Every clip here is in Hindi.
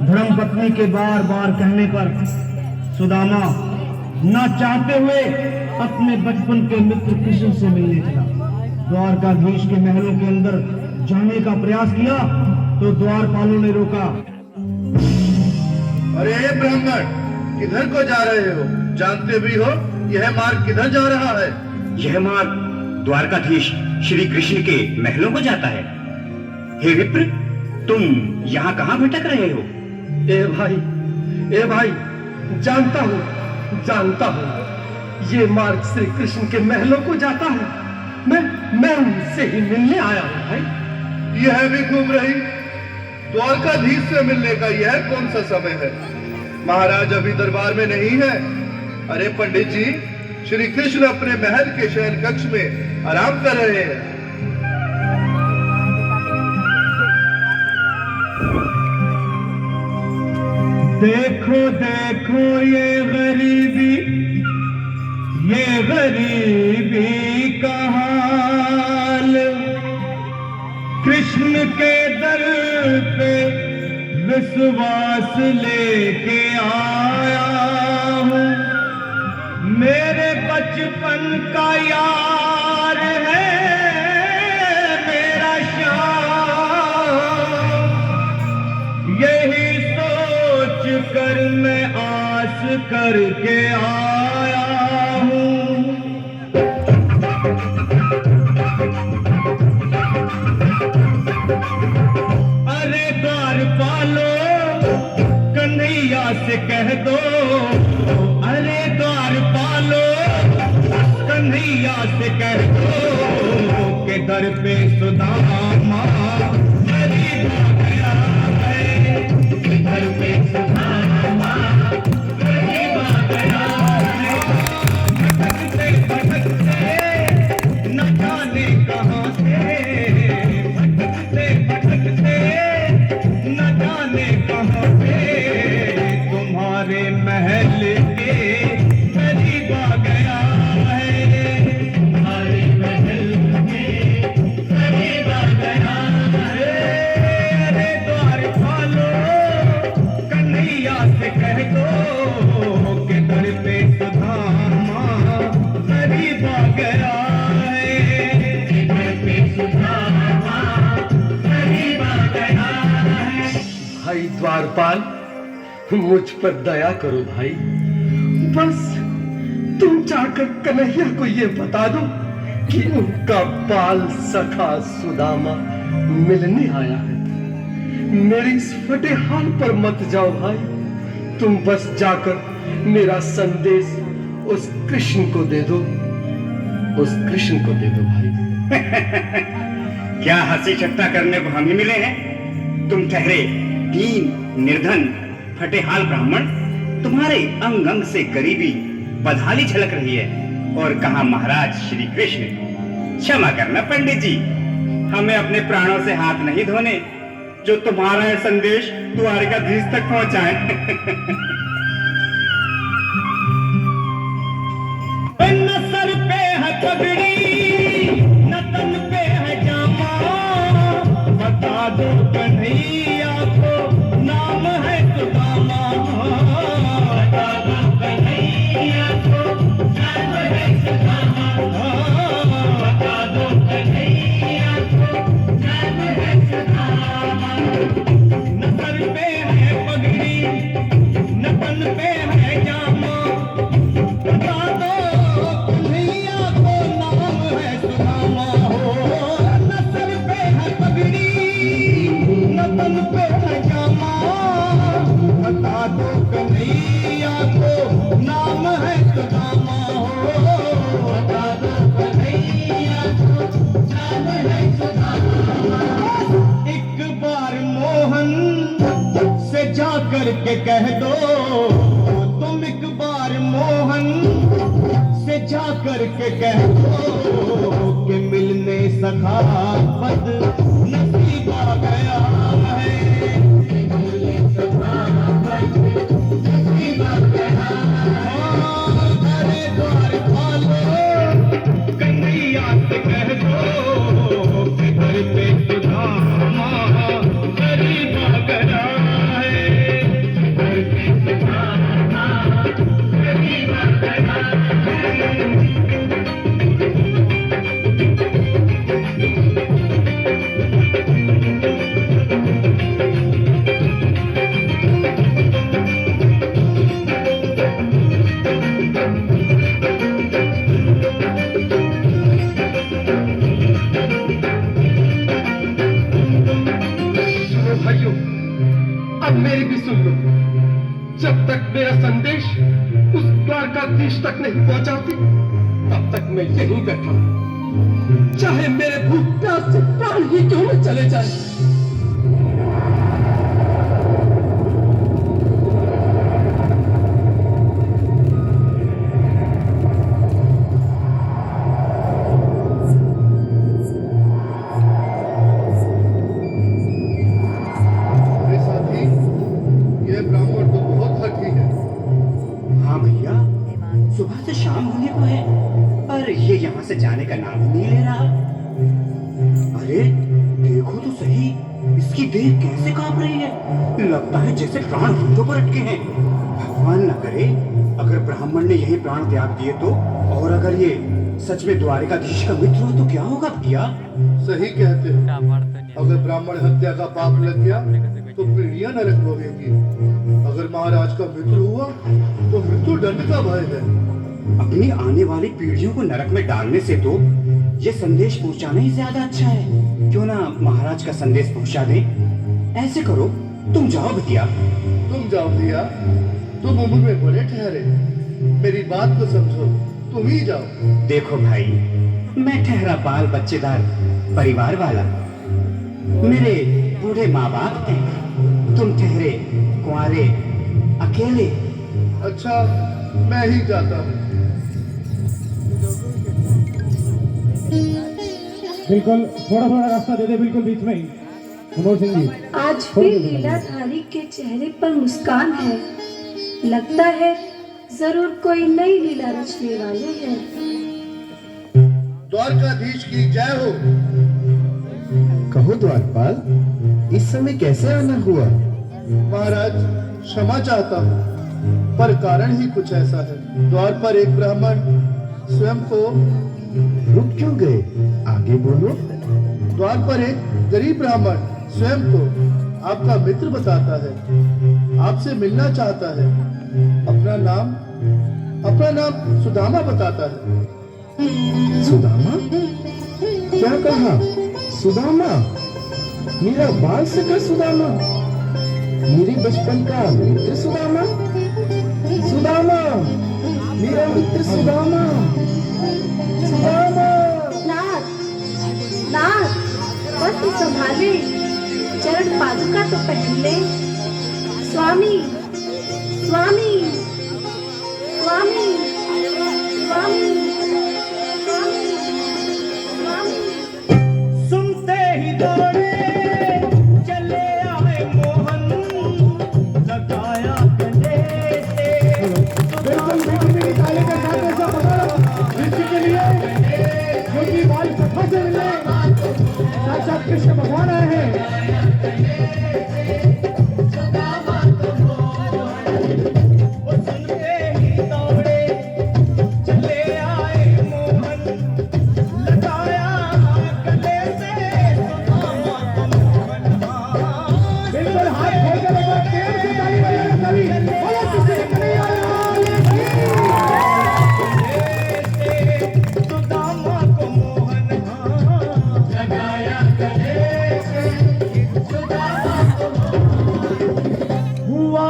धर्मपत्नी के बार बार कहने पर सुदामा न चाहते हुए अपने बचपन के मित्र कृष्ण से मिलने चला। द्वारकाधीश के महलों के अंदर जाने का प्रयास किया तो द्वारपालों ने रोका। अरे ब्राह्मण, किधर को जा रहे हो? जानते भी हो यह मार्ग किधर जा रहा है? यह मार्ग द्वारकाधीश श्री कृष्ण के महलों को जाता है। हे विप्र, तुम यहाँ कहाँ भटक रहे हो? ए भाई, जानता हूँ ये मार्ग श्री कृष्ण के महलों को जाता है। मैं उनसे ही मिलने आया हूँ भाई। यह भी घूम रही। द्वारकाधीश से मिलने का यह कौन सा समय है? महाराज अभी दरबार में नहीं है। अरे पंडित जी, श्री कृष्ण अपने महल के शयन कक्ष में आराम कर रहे हैं। देखो देखो ये गरीबी का हाल, कृष्ण के दर पे विश्वास लेके आया हूँ। मेरे बचपन का यार है मेरा श्याम, यही सोच कर मैं आस करके आया हूँ। अरे द्वारपालो, कन्हैया से कह दो। अरे द्वारपालो, कन्हैया से कह दो के दर पे सुदामा गरीब आ गया है। दर पे सुदामा गरीब आ गया है। भटकते भटकते न जाने कहाँ से, भटकते भटकते न जाने कहाँ से तुम्हारे महल के करीब आ गया है। तुम्हारे महल के करीब आ गया है। अरे द्वारपालो, कन्हैया से कह दो कि दर पे सुदामा करीब आ गया है। दर पे सुदामा करीब आ गया है। भाई द्वारपाल, मुझ पर दया करो भाई। बस तुम जाकर कन्हैया को ये बता दो कि उनका बाल सखा सुदामा मिलने आया है। मेरे इस फटे हाल पर मत जाओ भाई। तुम बस जाकर मेरा संदेश उस कृष्ण को दे दो। उस कृष्ण को दे दो भाई। क्या हंसी ठट्टा करने को हम ही मिले हैं? तुम ठहरे दीन निर्धन फटेहाल ब्राह्मण, तुम्हारे अंग अंग से गरीबी बदहाली झलक रही है। और कहा महाराज श्री कृष्ण? क्षमा करना पंडित जी, हमें अपने प्राणों से हाथ नहीं धोने जो तुम्हारा यह संदेश द्वारकाधीश तक पहुंचाए। न सर पे है पगड़ी, न तन पे है जामा, बता दो कन्हैया को नाम है सुदामा। बता दो कन्हैया को नाम है सुदामा। बता दो कन्हैया को नाम है सुदामा। न सर पे है पगड़ी, न तन पे है जामा, बता दो कन्हैया को नाम है सुदामा। हो न सर पे है पगड़ी, न तन पे है जामा, बता दो कन्हैया को नाम है सुदामा। हो बता दो कन्हैया को नाम है सुदामा। एक बार मोहन से जा कर के कह दो, तुम एक बार मोहन से जा कर के कह दो कि मिलने सखा पद नसीब आ गया है। मिलने सखा पद नसीब आ गया है। अरे द्वारपालो, कन्हैया से कह दो कि दर पे सुदामा करीब आ गया है। अब मेरी भी सुन लो। जब तक मेरा संदेश उस द्वारकाधीश तक नहीं पहुंचाती, तब तक मैं यहीं बैठा हूं। चाहे मेरे भूख प्यास से प्राण ही क्यों न चले जाए। अरे साथी, ये ब्राह्मण तो बहुत हठी है। हाँ भैया, सुबह से शाम होने को है पर ये यहाँ से जाने का नाम ही नहीं ले रहा। अरे देखो तो सही, इसकी देह कैसे कांप रही है। लगता है जैसे प्राण घुटनों पर अटके हैं। भगवान न करे अगर ब्राह्मण ने यही प्राण त्याग दिए तो, और अगर ये सच में द्वारिकाधीश का मित्र हो तो क्या होगा भैया? सही कहते हो। अगर ब्राह्मण हत्या का पाप लग गया तो पीढ़ियां नरक भोगेंगी। अगर महाराज का मित्र हुआ तो मृत्यु दंड का भय है। अपनी आने वाली पीढ़ियों को नरक में डालने से तो ये संदेश पहुंचाना ही ज्यादा अच्छा है। क्यों ना महाराज का संदेश पहुंचा दें। ऐसे करो, तुम जाओ भैया। तुम जाओ भैया, तुम उम्र में बड़े ठहरे, मेरी बात को समझो, तुम ही जाओ। देखो भाई, मैं ठहरा बाल बच्चेदार परिवार वाला, मेरे बूढ़े माँ बाप हैं। तुम ठहरे कुंवारे अकेले। अच्छा, मैं ही जाता हूँ। बिल्कुल थोड़ा थोड़ा रास्ता दे दे, बिल्कुल बीच में ही। मनोज सिंह जी, आज भी लीलाधारी के चेहरे पर मुस्कान है। लगता है जरूर कोई नई लीला रचने वाले हैं। द्वारकाधीश की जय हो। कहो द्वारपाल, इस समय कैसे आना हुआ? महाराज, क्षमा चाहता हूँ, पर कारण ही कुछ ऐसा है। द्वार पर एक ब्राह्मण स्वयं को रुक क्यों गए? आगे बोलो। द्वार पर एक गरीब ब्राह्मण स्वयं को आपका मित्र बताता है, आपसे मिलना चाहता है। अपना नाम सुदामा बताता है। सुदामा? क्या कहा? सुदामा? मेरा बाल सखा सुदामा? मेरे बचपन का मित्र सुदामा? सुदामा, मेरा मित्र सुदामा। सुदामा। नाथ, नाथ, वस्त्र संभाले, चरण पादुका तो पहन ले। स्वामी, स्वामी, स्वामी, स्वामी, स्वामी, स्वामी। सुनते ही दौड़े चले आए मोहन, लगाया गले से। बिल्कुल बिल्कुल काले का साथ ऐसा पकड़ो के लिए, क्योंकि बाल सफा से मिले साक्षात कृष्ण भगवान आए हैं।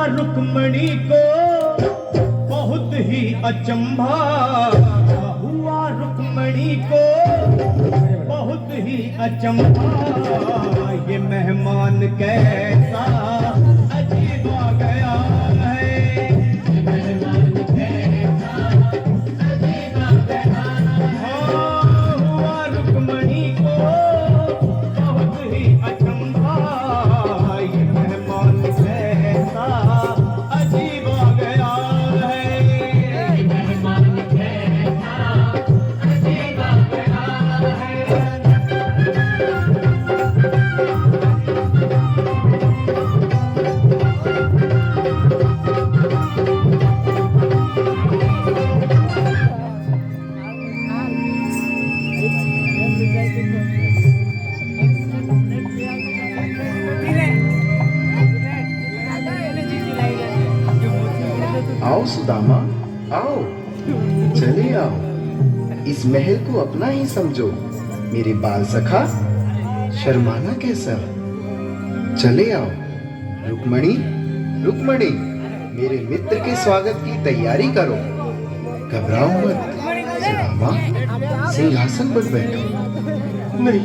रुक्मणी को बहुत ही अचंभा हुआ, रुक्मणी को बहुत ही अचंभा। ये मेहमान कैसा अजीब आ गया है। मेहमान कैसा अजीब आ गया है। हुआ रुक्मणी को बहुत ही अचंभा। ये मेहमान कैसा अजीब आ गया है। मेहमान कैसा अजीब आ गया है। आओ सुदामा, आओ, चले आओ। इस महल को अपना ही समझो। मेरे बाल सखा, शर्माना कैसा? चले आओ। रुक्मणी, रुक्मणी, मेरे मित्र के स्वागत की तैयारी करो। घबराओ मत सुदामा, सिंहासन पर बैठो। नहीं,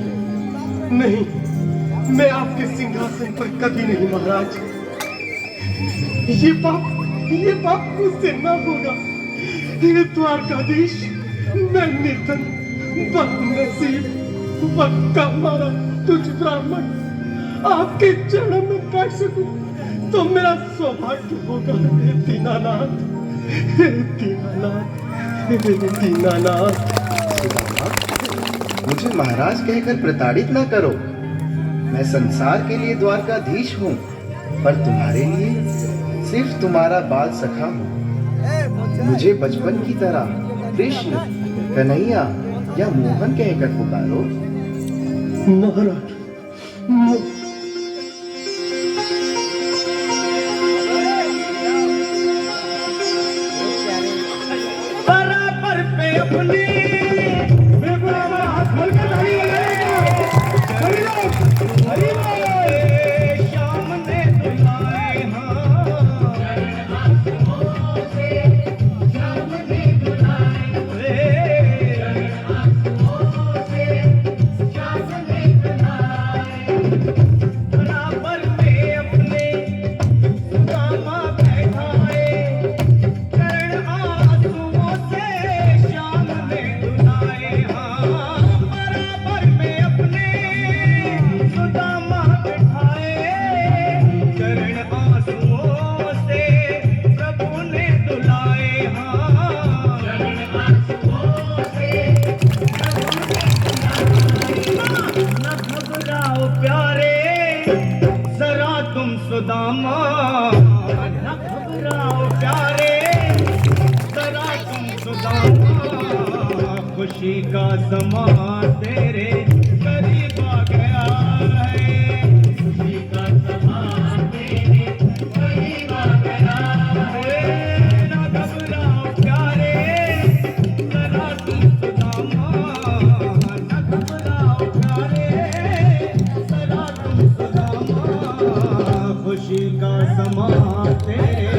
नहीं, मैं आपके सिंहासन पर कभी नहीं महाराज। ये पाप मुझसे न होगा। हे द्वारकाधीश, मैं निर्धन, बदनसीब, बक्का मारा तुझ ब्राह्मण आपके चरणों में बैठ सकूं तो मेरा सौभाग्य होगा। हे दीनानाथ, हे दीनानाथ, हे दीनानाथ। सुदामा, मुझे महाराज कहकर प्रताड़ित ना करो। मैं संसार के लिए द्वारकाधीश हूँ, पर तुम्हारे लिए सिर्फ तुम्हारा बाल सखा हूँ। मुझे बचपन की तरह कृष्ण, कन्हैया या मोहन कहकर पुकारो। महाराज, बराबर पे अपनी शाम ने दुलाए बराबर पे अपने सुदामा बैठाए, चरण आंसुओं से श्याम ने दुलाए। बराबर में अपने सुदामा बैठाए, चरण आंसुओं से प्रभु ने दुलाए। न घबराओ प्यारे जरा तुम सुदामा, न घबराओ प्यारे जरा तुम सुदामा। खुशी का समा तेरे करीब आ गया है, खुशी का समा तेरे करीब आ गया है। न घबराओ प्यारे जरा तुम सुदामा, न घबराओ प्यारे जरा तुम सुदामा। खुशी का समा तेरे